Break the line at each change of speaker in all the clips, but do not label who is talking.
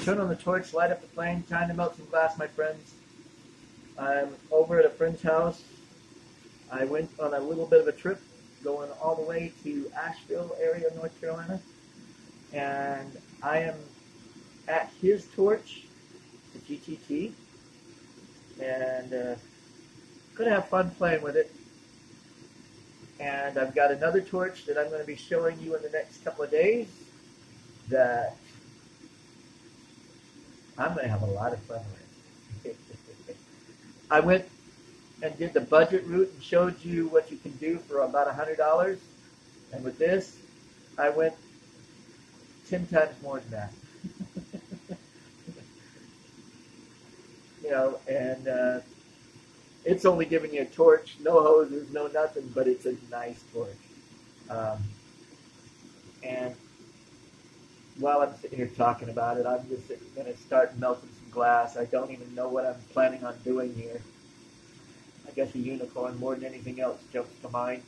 turn on the torch, light up the flame, time to melt some glass, my friends. I'm over at a friend's house. I went on a little bit of a trip going all the way to Asheville area, North Carolina. And I am at his torch, the GTT. And going to have fun playing with it. And I've got another torch that I'm going to be showing you in the next couple of days that I'm going to have a lot of fun with. I went and did the budget route and showed you what you can do for about $100. And with this, I went 10 times more than that. You know, and it's only giving you a torch, no hoses, no nothing, but it's a nice torch. And while I'm sitting here talking about it, I'm just going to start melting some glass. I don't even know what I'm planning on doing here. I guess a unicorn more than anything else jumps to mind,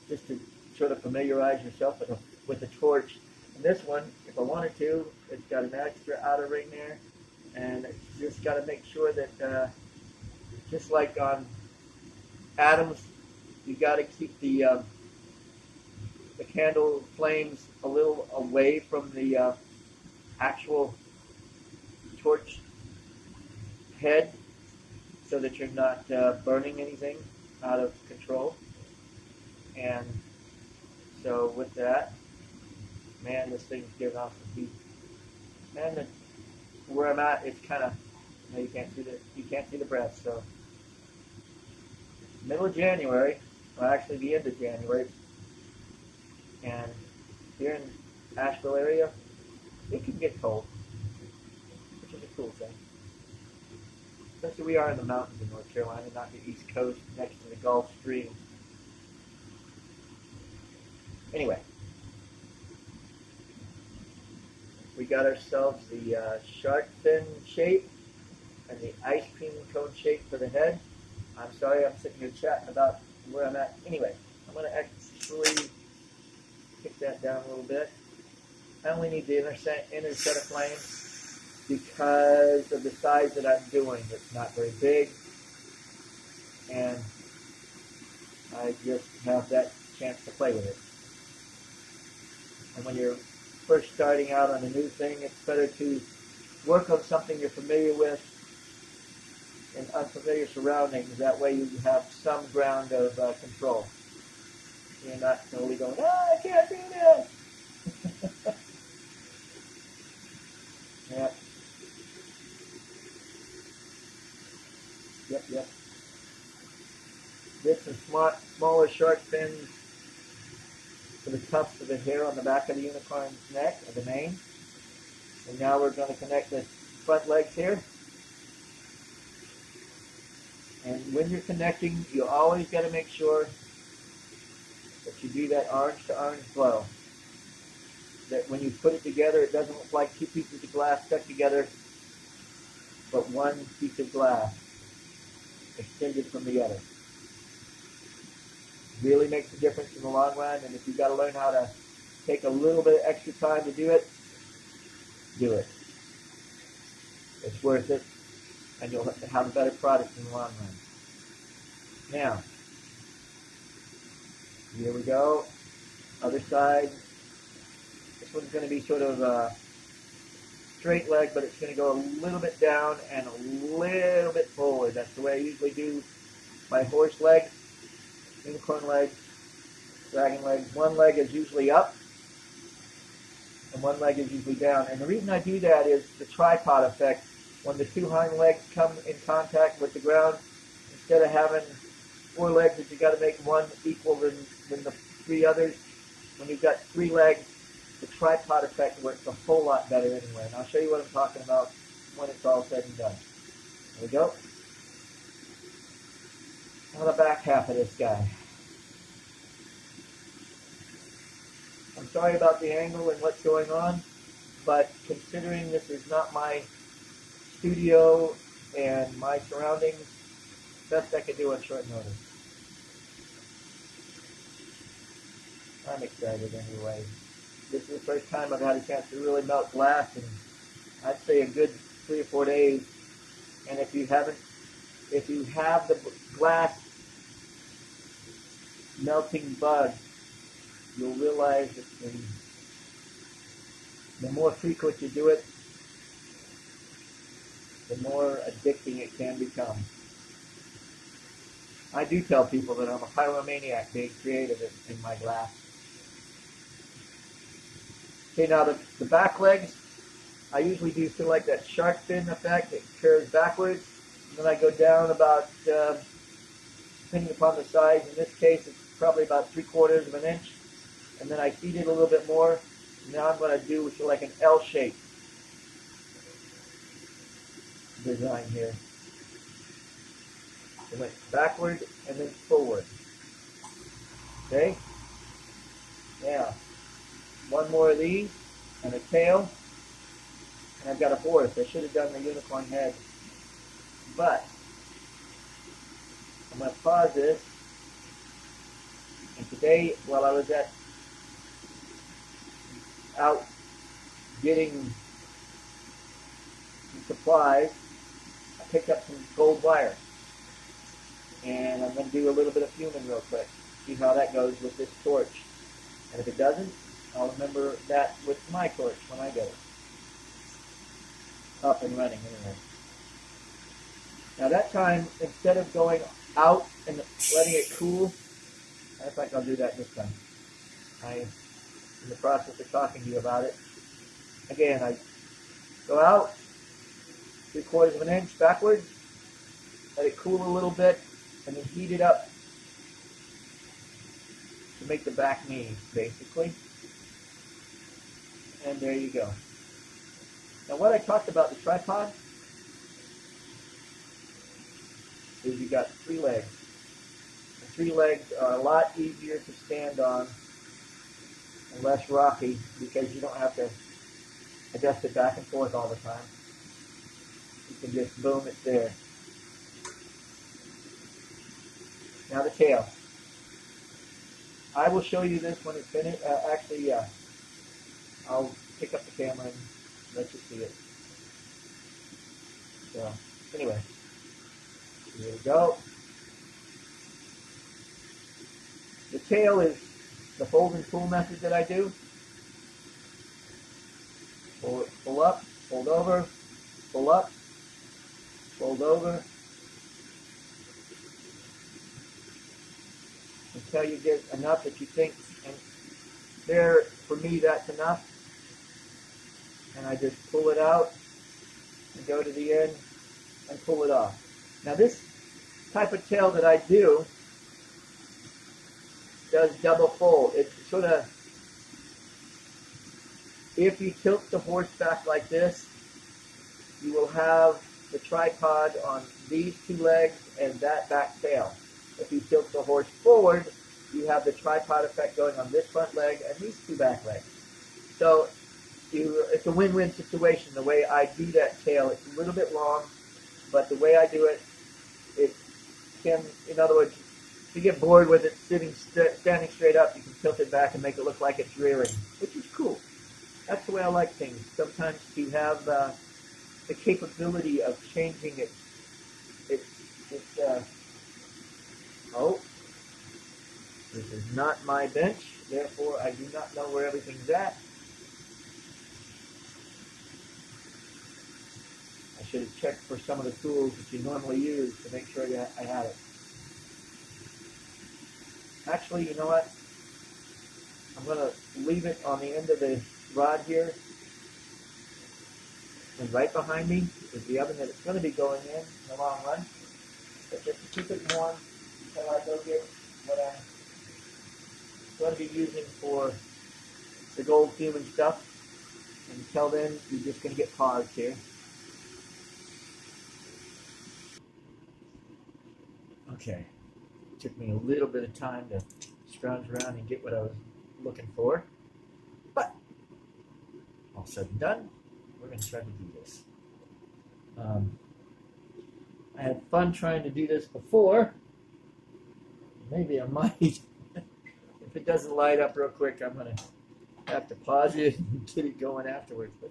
just to sort of familiarize yourself with the torch. And this one, if I wanted to, it's got an extra outer ring there, and it's just got to make sure that, just like on Adams, you got to keep the candle flames a little away from the actual torch head, so that you're not burning anything out of control. And so with that, man, this thing's giving off some heat. And where I'm at, it's kind of, you can't see the breath. So middle of January, well, actually the end of January, and here in Asheville area, it can get cold, which is a cool thing. Especially we are in the mountains in North Carolina, not the East Coast, next to the Gulf Stream. Anyway, we got ourselves the shark fin shape and the ice cream cone shape for the head. I'm sorry, I'm sitting here chatting about where I'm at. Anyway, I'm going to actually kick that down a little bit. I only need the inner set of flames because of the size that I'm doing. It's not very big, and I just have that chance to play with it. And when you're first starting out on a new thing, it's better to work on something you're familiar with in unfamiliar surroundings. That way you have some ground of control. You're not totally going, oh, I can't do this. Yeah. Yep. Get some smaller shark fins for the tufts of the hair on the back of the unicorn's neck, or the mane. And now we're going to connect the front legs here. And when you're connecting, you always got to make sure that you do that orange to orange glow. That when you put it together, it doesn't look like two pieces of glass stuck together, but one piece of glass extended from the other. Really makes a difference in the long run, and if you've got to learn how to take a little bit of extra time to do it, do it. It's worth it, and you'll have a better product in the long run. Now, here we go. Other side. This one's going to be sort of a straight leg, but it's going to go a little bit down and a little bit forward. That's the way I usually do my horse legs, unicorn legs, dragon legs. One leg is usually up, and one leg is usually down. And the reason I do that is the tripod effect. When the two hind legs come in contact with the ground, instead of having four legs that you got to make one equal than the three others, when you've got three legs, the tripod effect works a whole lot better anyway. And I'll show you what I'm talking about when it's all said and done. There we go. On the back half of this guy. I'm sorry about the angle and what's going on, but considering this is not my studio and my surroundings, best I could do on short notice. I'm excited anyway. This is the first time I've had a chance to really melt glass, and I'd say a good 3 or 4 days. And if you have the glass melting bug, you'll realize that the more frequent you do it, the more addicting it can become. I do tell people that I'm a pyromaniac being creative in my glass. Okay, now the back legs, I usually do feel like that shark fin effect. It curves backwards. And then I go down about, depending upon the size, in this case it's probably about 3/4 of an inch. And then I feed it a little bit more. Now I'm going to do like an L shape design here. It went backward and then forward. Okay? Now, one more of these and a tail. And I've got a horse. I should have done the unicorn head. But I'm going to pause this. And today, while I was out getting some supplies, I picked up some gold wire. And I'm going to do a little bit of fuming real quick. See how that goes with this torch. And if it doesn't, I'll remember that with my torch when I get it up and running anyway. Now that time, instead of going out and letting it cool, I think I'll do that this time. I'm in the process of talking to you about it. Again, I go out 3/4 of an inch backwards, let it cool a little bit, and then heat it up to make the back knee, basically. And there you go. Now what I talked about the tripod is you got 3 legs. And 3 legs are a lot easier to stand on and less rocky because you don't have to adjust it back and forth all the time. You can just boom, it's there. Now the tail. I will show you this when it's finished. Actually, I'll pick up the camera and let you see it. So, anyway, here we go. The tail is the fold and pull method that I do. Pull up, fold over, pull up, fold over, until you get enough that you think, and there, for me, that's enough. And I just pull it out and go to the end and pull it off. Now this type of tail that I do does double fold. It's sort of, if you tilt the horse back like this, you will have the tripod on these 2 legs and that back tail. If you tilt the horse forward, you have the tripod effect going on this front leg and these 2 back legs. So it's a win-win situation the way I do that tail. It's a little bit long, but the way I do it, it can, in other words, if you get bored with it standing straight up, you can tilt it back and make it look like it's rearing, which is cool. That's the way I like things. Sometimes you have the capability of changing it. Oh, this is not my bench, therefore I do not know where everything's at. I should have checked for some of the tools that you normally use to make sure that I had it. Actually, you know what? I'm going to leave it on the end of the rod here. And right behind me is the oven that it's going to be going in the long run. But just to keep it warm until I go get what I'm going to be using for the gold fuming stuff. And until then, you're just going to get paused here. Okay. It took me a little bit of time to scrounge around and get what I was looking for. But all said and done, we're going to try to do this. I had fun trying to do this before. Maybe I might. If it doesn't light up real quick, I'm going to have to pause it and get it going afterwards. But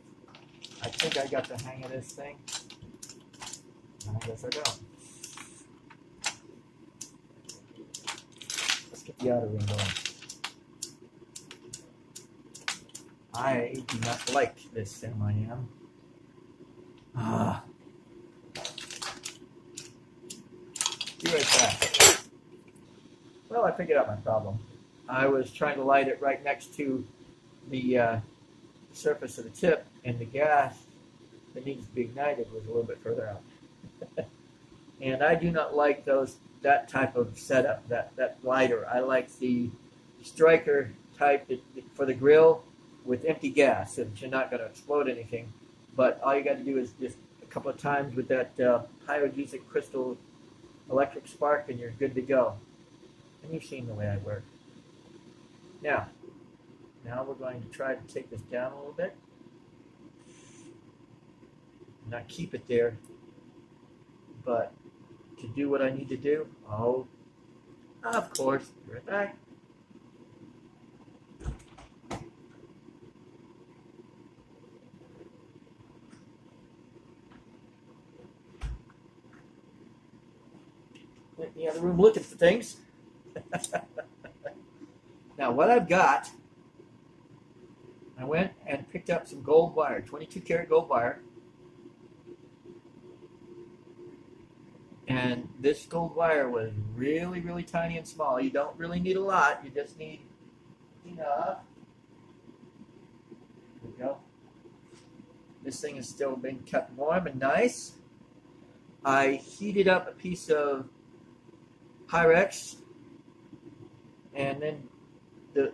I think I got the hang of this thing. I guess I don't. Let's get the outer ring going. I do not like this semi-am. Be right back. Well, I figured out my problem. I was trying to light it right next to the surface of the tip, and the gas that needs to be ignited was a little bit further out. And I do not like that type of setup, that lighter. I like the striker type for the grill with empty gas, so that you're not going to explode anything. But all you got to do is just a couple of times with that pyrogeesic crystal electric spark, and you're good to go. And you've seen the way I work. Now we're going to try to take this down a little bit. Not keep it there, but to do what I need to do, of course, be right back. Went in the other room looking for things. Now, what I've got, I went and picked up some gold wire, 22 karat gold wire. And this gold wire was really, really tiny and small. You don't really need a lot. You just need enough. There we go. This thing is still being kept warm and nice. I heated up a piece of Pyrex, and then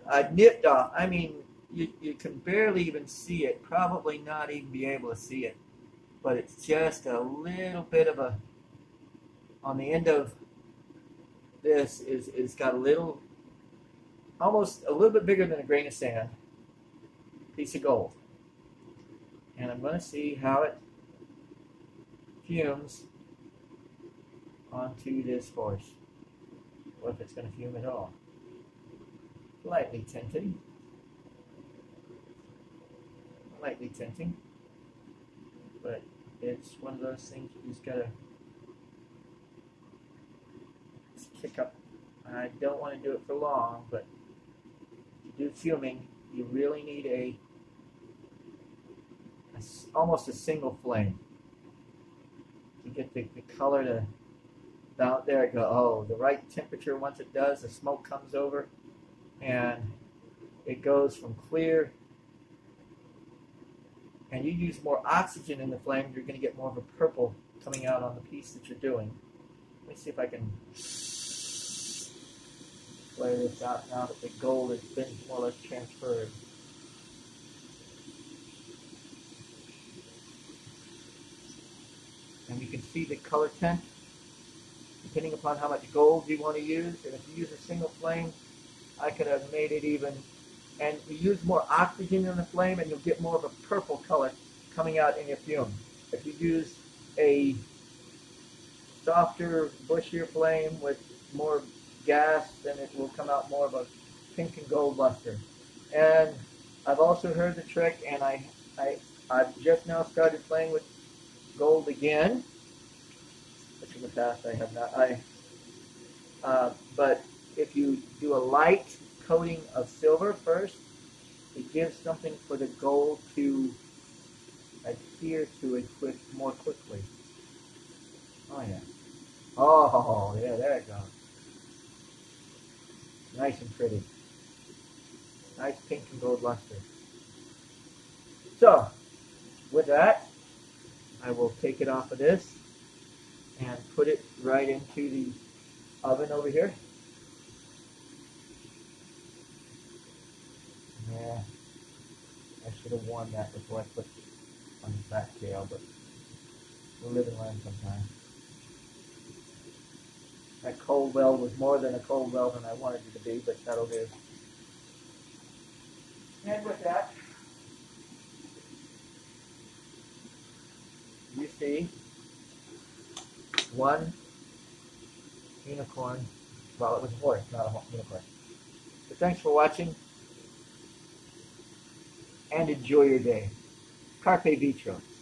I nipped off. I mean, you can barely even see it. Probably not even be able to see it. But it's just a little bit of a, on the end of this is got a little, almost a little bit bigger than a grain of sand, piece of gold. And I'm going to see how it fumes onto this horse. Or if it's going to fume at all. Lightly tinting. Lightly tinting. But it's one of those things you just got to kick up. I don't want to do it for long, but to do fuming, you really need almost a single flame to get the color to, out there it go. The right temperature. Once it does, the smoke comes over, and it goes from clear. And you use more oxygen in the flame, you're going to get more of a purple coming out on the piece that you're doing. Let me see if I can flare this out now that the gold has been more or less transferred. And you can see the color tint, depending upon how much gold you want to use. And if you use a single flame, I could have made it even. And you use more oxygen in the flame, and you'll get more of a purple color coming out in your fume. If you use a softer, bushier flame with more gas, then it will come out more of a pink and gold luster. And I've also heard the trick, and I've just now started playing with gold again, which in the past I have not. But if you do a light coating of silver first, it gives something for the gold to adhere to it more quickly. Oh yeah. Oh yeah, there it goes. Nice and pretty. Nice pink and gold luster. So, with that, I will take it off of this and put it right into the oven over here. Yeah, I should have warmed that before I put on the back tail, but we'll live and learn sometime. That cold weld was more than a cold weld than I wanted it to be, but that'll do. And with that, you see one unicorn. Well, it was a horse, not a unicorn. But thanks for watching, and enjoy your day. Carpe Vitro.